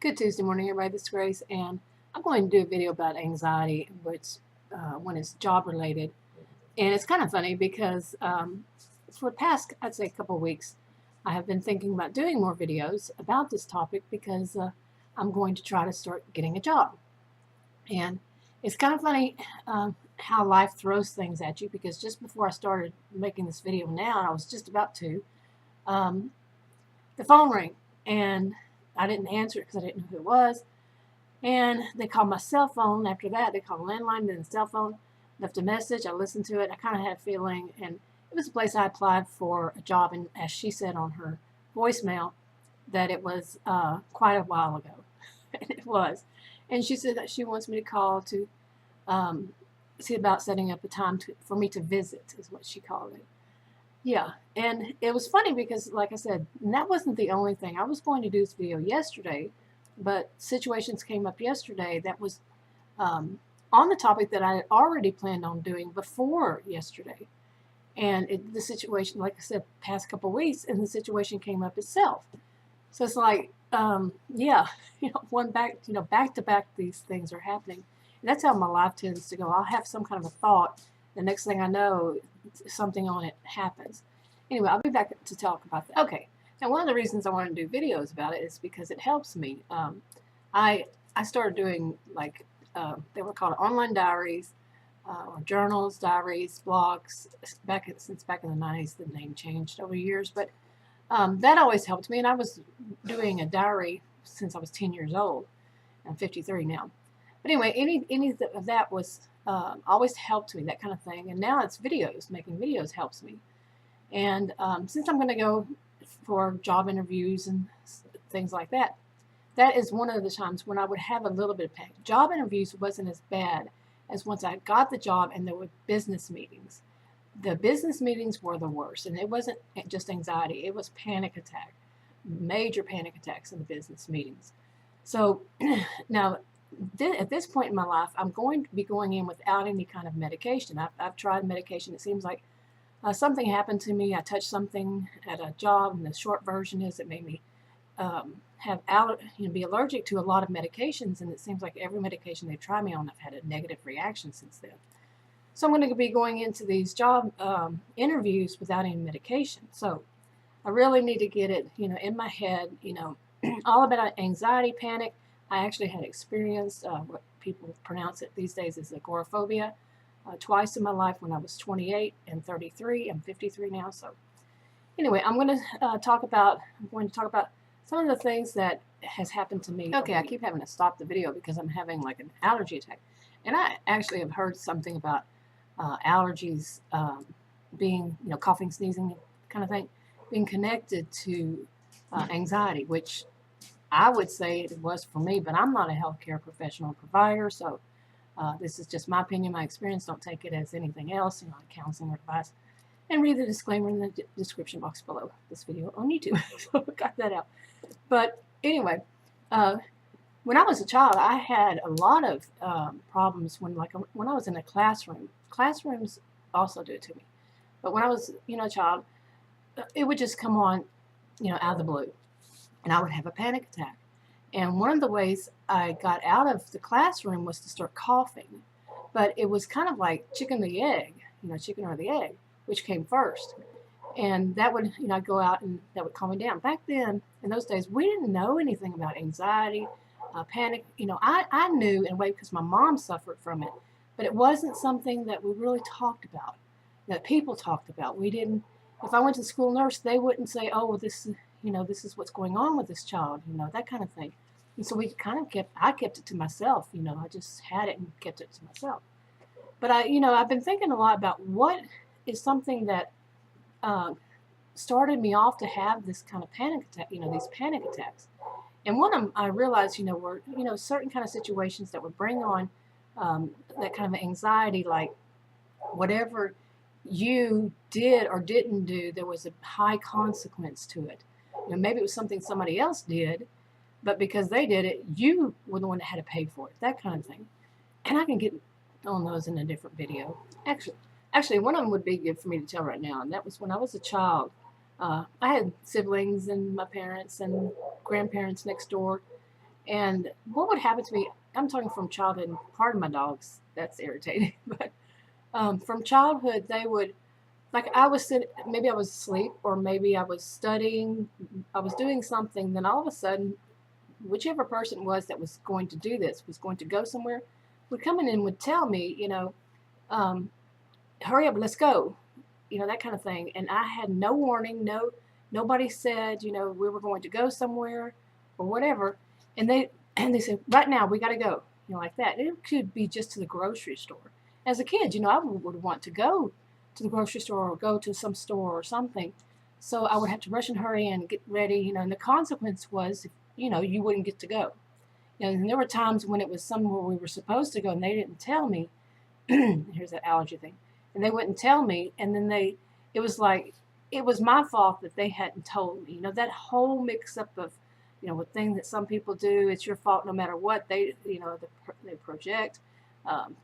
Good Tuesday morning, everybody. This is Grace, and I'm going to do a video about anxiety, which when it's job related. And it's kind of funny because for the past, I'd say, a couple of weeks, I have been thinking about doing more videos about this topic because I'm going to try to start getting a job. And it's kind of funny how life throws things at you, because just before I started making this video now, and I was just about to, the phone rang, and I didn't answer it because I didn't know who it was. And they called my cell phone. After that, they called a landline, then the cell phone, left a message. I listened to it. I kind of had a feeling, and it was a place I applied for a job, and as she said on her voicemail, that it was quite a while ago. And it was. And she said that she wants me to call to see about setting up a time for me to visit, is what she called it. Yeah, and it was funny because, like I said, that wasn't the only thing. I was going to do this video yesterday, but situations came up yesterday that was on the topic that I had already planned on doing before yesterday. And the situation, like I said, past couple of weeks, and the situation came up itself. So it's like, yeah, back to back, these things are happening. And that's how my life tends to go. I'll have some kind of a thought. The next thing I know, something on it happens. Anyway, I'll be back to talk about that. Okay. Now, one of the reasons I want to do videos about it is because it helps me. I started doing, like, they were called online diaries, or journals, diaries, blogs. Since back in the 90s, the name changed over years, but that always helped me. And I was doing a diary since I was 10 years old. I'm 53 now. But anyway, any of that was always helped me, that kind of thing. And now it's videos. Making videos helps me. And since I'm going to go for job interviews and things like that, that is one of the times when I would have a little bit of panic. Job interviews wasn't as bad as once I got the job and there were business meetings. The business meetings were the worst, and it wasn't just anxiety, it was panic attack, major panic attacks in the business meetings. So now, at this point in my life, I'm going to be going in without any kind of medication. I've tried medication. It seems like something happened to me. I touched something at a job, and the short version is it made me be allergic to a lot of medications, and it seems like every medication they've tried me on, I've had a negative reaction since then. So I'm going to be going into these job interviews without any medication. So I really need to get it, in my head, all about anxiety, panic. I actually had experienced what people pronounce it these days as agoraphobia twice in my life, when I was 28 and 33. I'm 53 now. So anyway, I'm going to talk about some of the things that has happened to me. Okay, I keep having to stop the video because I'm having like an allergy attack. And I actually have heard something about allergies being, coughing, sneezing kind of thing, being connected to anxiety, which I would say it was for me, but I'm not a healthcare professional provider, so this is just my opinion, my experience. Don't take it as anything else, counseling or advice. And read the disclaimer in the description box below this video on YouTube. So I got that out. But anyway, when I was a child, I had a lot of problems when I was in a classroom. Classrooms also do it to me. But when I was, a child, it would just come on, out of the blue. And I would have a panic attack. And one of the ways I got out of the classroom was to start coughing. But it was kind of like chicken or the egg, which came first. And that would, I'd go out and that would calm me down. Back then, in those days, we didn't know anything about anxiety, panic. I knew in a way because my mom suffered from it, but it wasn't something that we really talked about, that people talked about. We didn't, if I went to the school nurse, they wouldn't say, oh, well, this is what's going on with this child, that kind of thing. And so I kept it to myself, I just had it and kept it to myself. But I've been thinking a lot about what is something that started me off to have this kind of panic attack, these panic attacks. And one of them I realized, were, certain kind of situations that would bring on that kind of anxiety, like whatever you did or didn't do, there was a high consequence to it. Maybe it was something somebody else did, but because they did it, you were the one that had to pay for it, that kind of thing. And I can get on those in a different video. Actually, one of them would be good for me to tell right now, and that was when I was a child. I had siblings and my parents and grandparents next door, And what would happen to me, I'm talking from childhood, and pardon my dogs, that's irritating, but from childhood, they would, like I was sitting, maybe I was asleep, or maybe I was studying, I was doing something, then all of a sudden, whichever person it was that was going to do this, was going to go somewhere, would come in and would tell me, um, hurry up, let's go, that kind of thing. And I had no warning, nobody said, we were going to go somewhere or whatever. And they said, right now, we got to go, like that. It could be just to the grocery store. As a kid, I would want to go to the grocery store or go to some store or something. So I would have to rush and hurry and get ready, and the consequence was, you wouldn't get to go. And there were times when it was somewhere we were supposed to go and they didn't tell me. Here's that allergy thing. And they wouldn't tell me. And then it was like, it was my fault that they hadn't told me. That whole mix up of, with things that some people do, it's your fault no matter what they, they project,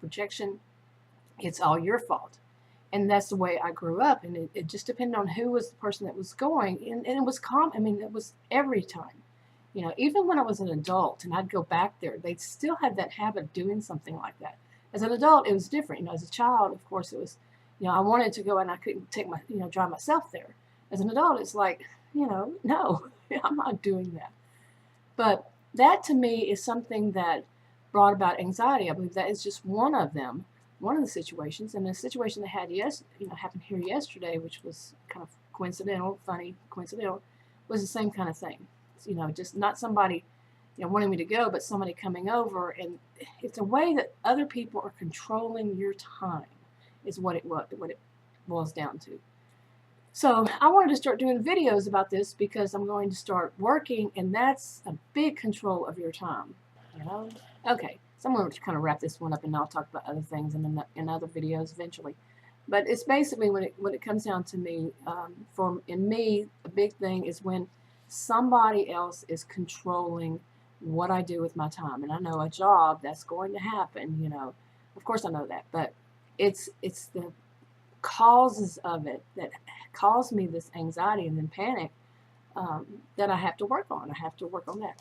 projection, it's all your fault. And that's the way I grew up. And it just depended on who was the person that was going. And it was it was every time. Even when I was an adult and I'd go back there, they still had that habit of doing something like that. As an adult, it was different. As a child, of course, it was, I wanted to go and I couldn't take drive myself there. As an adult, it's like, no, I'm not doing that. But that to me is something that brought about anxiety. I believe that is just one of them, one of the situations. And the situation that happened here yesterday, which was kind of funny, coincidental, was the same kind of thing. Just not somebody, wanting me to go, but somebody coming over. And it's a way that other people are controlling your time is what it boils down to. So I wanted to start doing videos about this because I'm going to start working, and that's a big control of your time. Okay, so I'm going to kind of wrap this one up, and I'll talk about other things in other videos eventually. But it's basically when it comes down to me, in me, the big thing is when somebody else is controlling what I do with my time. And I know a job, that's going to happen, of course I know that, but it's the causes of it that cause me this anxiety and then panic, that I have to work on. I have to work on that.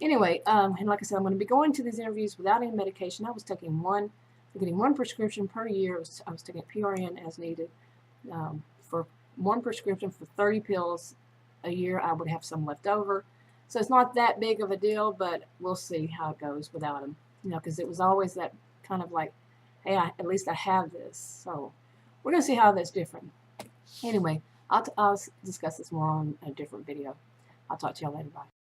Anyway, and like I said, I'm going to be going to these interviews without any medication. I was getting one prescription per year. I was taking PRN as needed, for one prescription for 30 pills a year. I would have some left over. So it's not that big of a deal, but we'll see how it goes without them. Because it was always that kind of like, hey, at least I have this. So we're going to see how that's different. Anyway, I'll discuss this more on a different video. I'll talk to y'all later. Bye.